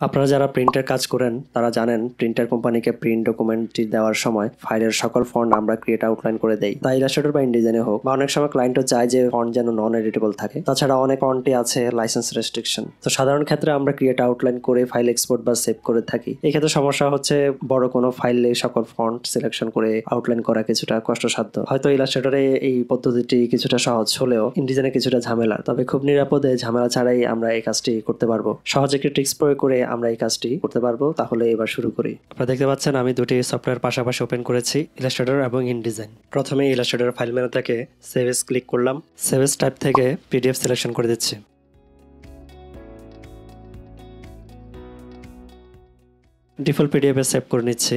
আপনারা যারা প্রিন্টের কাজ করেন তারা জানেন প্রিন্টার কোম্পানিকে প্রিন্ট ডকুমেন্টটি দেওয়ার সময় ফাইলের সকল ফন্ট আমরা ক্রিয়েট আউটলাইন করে দেই। তা ইলাস্ট্রেটর বা ইনডিজাইনে হোক বা অনেক সময় ক্লায়েন্টও চায় যে ফন্ট যেন নন এডিটেবল থাকে। তাছাড়া অনেক ফন্টই আছে লাইসেন্স রেস্ট্রিকশন। তো সাধারণ ক্ষেত্রে আমরা ক্রিয়েট আউটলাইন করে ফাইল এক্সপোর্ট বা সেভ করে থাকি। এই ক্ষেত্রে সমস্যা হচ্ছে বড় কোনো ফাইলে সকল ফন্ট সিলেকশন করে আউটলাইন করা কিছুটা কষ্টসাধ্য। হয়তো ইলাস্ট্রেটরে এই পদ্ধতিটি কিছুটা সহজ হলেও ইনডিজাইনে কিছুটা ঝামেলা। তবে খুব নিরাপদে ঝামেলা ছাড়াই আমরা এই কাজটি করতে পারবো। সহজ একটি ট্রিক্স প্রয়োগ করে আমরা এই কাজটি করতে পারবো। তাহলে এবার শুরু করি। আপনারা দেখতে পাচ্ছেন আমি দুটি সফটওয়্যার পাশাপাশি ওপেন করেছি, ইলাস্ট্রেটর এবং ইনডিজাইন। প্রথমে ইলাস্ট্রেটর ফাইল মেনু থেকে সেভ এস ক্লিক করলাম। সেভ এস টাইপ থেকে পিডিএফ সিলেকশন করে দিচ্ছি। ডিফল্ট পিডিএফ এ সেভ করে নিচ্ছি।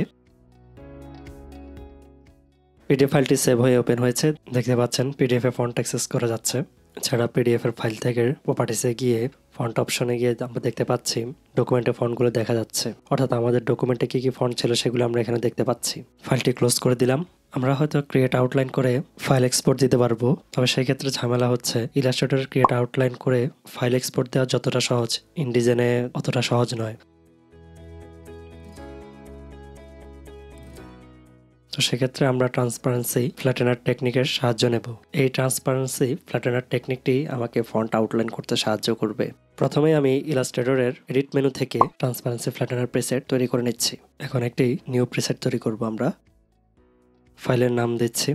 পিডিএফ ফাইলটি সেভ হয়ে ওপেন হয়েছে। দেখতে পাচ্ছেন পিডিএফ এ ফন্ট অ্যাক্সেস করা যাচ্ছে। এছাড়া পিডিএফ এর ফাইল থেকে প্রপার্টিসে গিয়ে ফন্ট অপশনে গিয়ে আমরা দেখতে পাচ্ছি ডকুমেন্টের ফন্টগুলো দেখা যাচ্ছে, অর্থাৎ আমাদের ডকুমেন্টে কি কি ফন্ট ছিল সেগুলো আমরা এখানে দেখতে পাচ্ছি। ফাইলটি ক্লোজ করে দিলাম। আমরা হয়তো ক্রিয়েট আউটলাইন করে ফাইল এক্সপোর্ট দিতে পারবো, তবে সেই ক্ষেত্রে ঝামেলা হচ্ছে ইলাস্ট্রেটর ক্রিয়েট আউটলাইন করে ফাইল এক্সপোর্ট দেওয়া যতটা সহজ ইনডিজাইনে অতটা সহজ নয়। তো সেক্ষেত্রে আমরা ট্রান্সপারেন্সি ফ্ল্যাটেনার টেকনিকের সাহায্য নেব। এই ট্রান্সপারেন্সি ফ্ল্যাটেনার টেকনিকটি আমাকে ফন্ট আউটলাইন করতে সাহায্য করবে। প্রথমে আমি ইলাস্ট্রেটরের এডিট মেনু থেকে ট্রান্সপারেন্সি ফ্ল্যাটেনার প্রিসেট তৈরি করে নিচ্ছি। এখন একটি নিউ প্রিসেট তৈরি করব। আমরা ফাইলের নাম দিচ্ছি।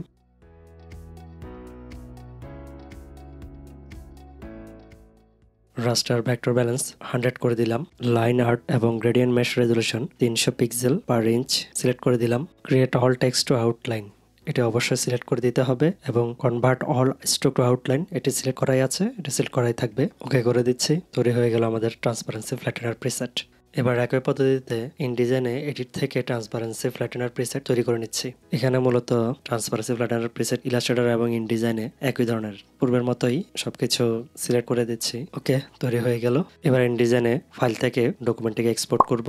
রাস্টার ভেক্টর ব্যালেন্স 100 করে দিলাম। লাইন আর্ট এবং gradient mesh resolution 300 pixel per inch select করে দিলাম। Create all text to outline এটি অবশ্যই সিলেক্ট করে দিতে হবে এবং convert all stroke to outline এটি সিলেক্ট করাই আছে, এটি সিলেক্ট করাই থাকবে। ওকে করে দিচ্ছি। তৈরি হয়ে গেল আমাদের ট্রান্সপারেন্সি ফ্ল্যাটেনার প্রিসেট। এবার একই পদ্ধতিতে ইনডিজাইনে এডিট থেকে ট্রান্সপারেন্সি ফ্ল্যাটেনার প্রিসেট তৈরি করে নিচ্ছি। এখানে মূলত ট্রান্সপারেন্সি ফ্ল্যাটেনার প্রিসেট ইলাস্ট্রেটর এবং ইনডিজাইনে একই ধরনের, পূর্বের মতোই সবকিছু সিলেক্ট করে দিচ্ছি। ওকে, তৈরি হয়ে গেল। এবার ইনডিজাইনে ফাইল থেকে ডকুমেন্টটিকে এক্সপোর্ট করব।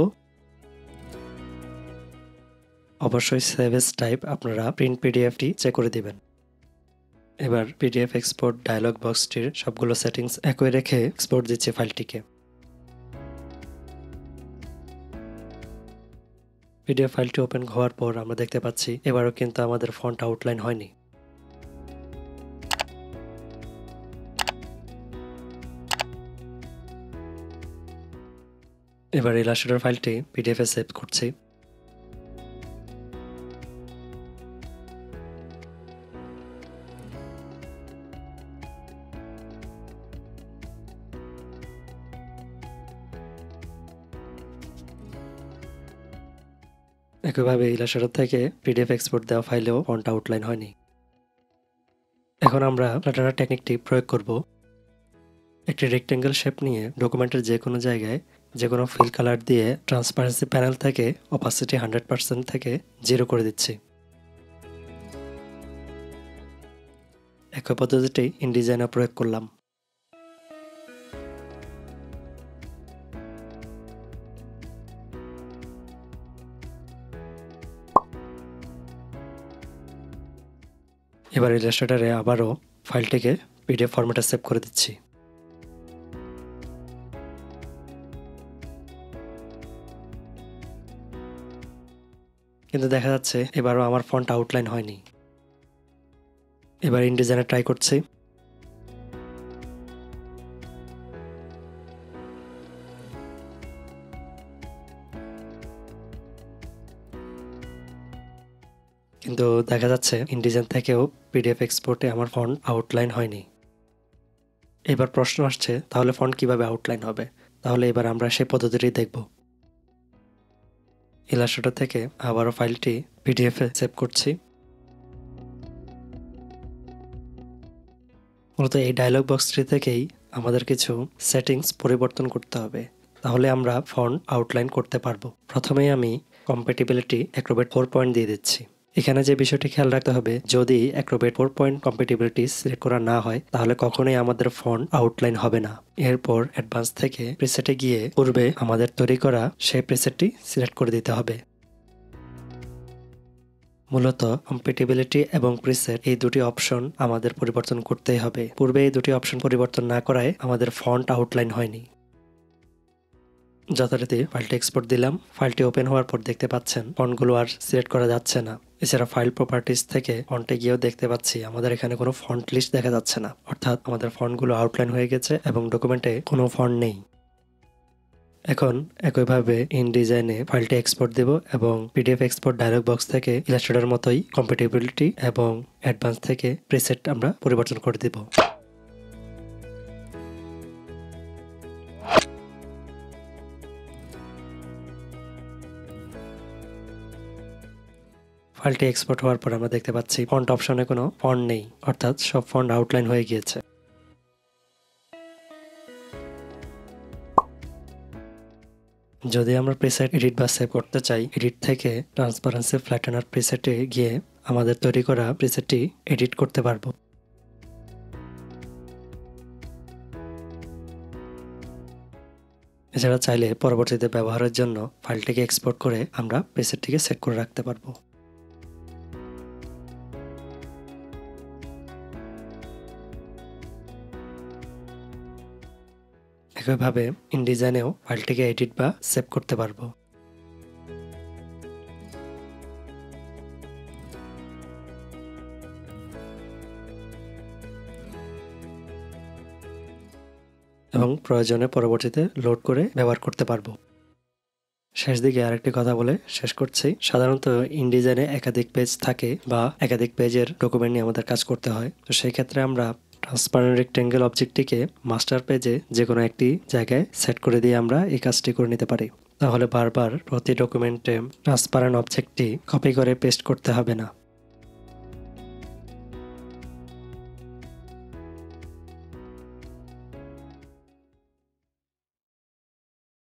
অবশ্যই সেভ এস টাইপ আপনারা প্রিন্ট পিডিএফটি চেক করে দিবেন। এবার পিডিএফ এক্সপোর্ট ডায়লগ বক্সটির সবগুলো সেটিংস একই রেখে এক্সপোর্ট দিচ্ছি ফাইলটিকে। পিডিএফ ফাইলটি ওপেন হওয়ার পর আমরা দেখতে পাচ্ছি এবারও কিন্তু আমাদের ফন্ট আউটলাইন হয়নি। এবার ইলাস্ট্রেটর ফাইলটি পিডিএফ এ সেভ করছি। একইভাবে ইলাস্ট্রেটর থেকে পিডিএফ এক্সপোর্ট দেওয়া ফাইলেও ফন্ট আউটলাইন হয়নি। এখন আমরা ফ্ল্যাটেনার টেকনিকটি প্রয়োগ করব। একটি রেক্টেঙ্গেল শেপ নিয়ে ডকুমেন্টের যে কোনো জায়গায় যে কোনো ফিল কালার দিয়ে ট্রান্সপারেন্সি প্যানেল থেকে অপাসিটি 100% থেকে 0 করে দিচ্ছি। একই পদ্ধতিটি ইনডিজাইনে প্রয়োগ করলাম। এবার ইলাস্ট্রেটরে আবারও ফাইলটিকে পিডিএফ ফরম্যাটে সেভ করে দিচ্ছি। কিন্তু দেখা যাচ্ছে এবারও আমার ফন্ট আউটলাইন হয়নি। এবার ইনডিজাইনে ট্রাই করছি। কিন্তু দেখা যাচ্ছে ইনডিজাইন থেকেও পিডিএফ এক্সপোর্টে আমার ফন্ট আউটলাইন হয়নি। এবার প্রশ্ন আসছে তাহলে ফন্ট কিভাবে আউটলাইন হবে? তাহলে এবার আমরা সেই পদ্ধতিটি দেখব। ইলাস্ট্রেটর থেকে আবারও ফাইলটি পিডিএফ এ সেভ করছি। মূলত এই ডায়লগ বক্সটি থেকেই আমাদের কিছু সেটিংস পরিবর্তন করতে হবে, তাহলে আমরা ফন্ট আউটলাইন করতে পারবো। প্রথমেই আমি কম্প্যাটিবিলিটি অ্যাক্রোবেট 4 পয়েন্ট দিয়ে দিচ্ছি। এখানে যে বিষয়টি খেয়াল রাখতে হবে, যদি অ্যাক্রোবেট 4 পয়েন্ট কম্প্যাটিবিলিটি সিলেক্ট করা না হয় তাহলে কখনোই আমাদের ফন্ট আউটলাইন হবে না। এরপর অ্যাডভান্স থেকে প্রিসেটে গিয়ে পূর্বে আমাদের তৈরি করা সেই প্রিসেটটি সিলেক্ট করে দিতে হবে। মূলত কম্প্যাটিবিলিটি এবং প্রিসেট এই দুটি অপশন আমাদের পরিবর্তন করতেই হবে। পূর্বে এই দুটি অপশন পরিবর্তন না করায় আমাদের ফন্ট আউটলাইন হয়নি। যথারীতি ফাইলটি এক্সপোর্ট দিলাম। ফাইলটি ওপেন হওয়ার পর দেখতে পাচ্ছেন ফন্টগুলো আর সিলেক্ট করা যাচ্ছে না। এছাড়া ফাইল প্রপার্টিজ থেকে ফন্টে গিয়েও দেখতে পাচ্ছি আমাদের এখানে কোনো ফন্ট লিস্ট দেখা যাচ্ছে না, অর্থাৎ আমাদের ফন্টগুলো আউটলাইন হয়ে গেছে এবং ডকুমেন্টে কোনো ফন্ট নেই। এখন একইভাবে ইনডিজাইনে ফাইলটি এক্সপোর্ট দেব এবং পিডিএফ এক্সপোর্ট ডায়লগ বক্স থেকে ইলাস্ট্রেটর মতোই কম্প্যাটিবিলিটি এবং অ্যাডভান্স থেকে প্রিসেট আমরা পরিবর্তন করে দেব। ফাইলটি এক্সপোর্ট হওয়ার পর আমরা দেখতে পাচ্ছি ফন্ট অপশনে কোনো ফন্ট নেই, অর্থাৎ সব ফন্ট আউটলাইন হয়ে গিয়েছে। যদি আমরা প্রিসেট এডিট বা সেভ করতে চাই, এডিট থেকে ট্রান্সপারেন্সি ফ্ল্যাটেনার প্রিসেটে গিয়ে আমাদের তৈরি করা প্রিসেটটি এডিট করতে পারবো। এছাড়া চাইলে পরবর্তীতে ব্যবহারের জন্য ফাইলটিকে এক্সপোর্ট করে আমরা প্রিসেটটিকে সেট করে রাখতে পারবো। একইভাবে ইনডিজাইনেও ফাইলটিকে এডিট বা সেভ করতে পারবো। এবং প্রয়োজনে পরবর্তীতে লোড করে ব্যবহার করতে পারবো। শেষ দিকে আরেকটি কথা বলে শেষ করছি। সাধারণত ইনডিজাইনে একাধিক পেজ থাকে বা একাধিক পেজের ডকুমেন্ট নিয়ে আমাদের কাজ করতে হয়। তো সেই ক্ষেত্রে আমরা ট্রান্সপারেন্ট রেক্টেঙ্গেল অবজেক্টটিকে মাস্টার পেজে যে কোনো একটি জায়গায় সেট করে দিয়ে আমরা এই কাজটি করে নিতে পারি। তাহলে বারবার প্রতি ডকুমেন্টে ট্রান্সপারেন্ট অবজেক্টটি কপি করে পেস্ট করতে হবে না।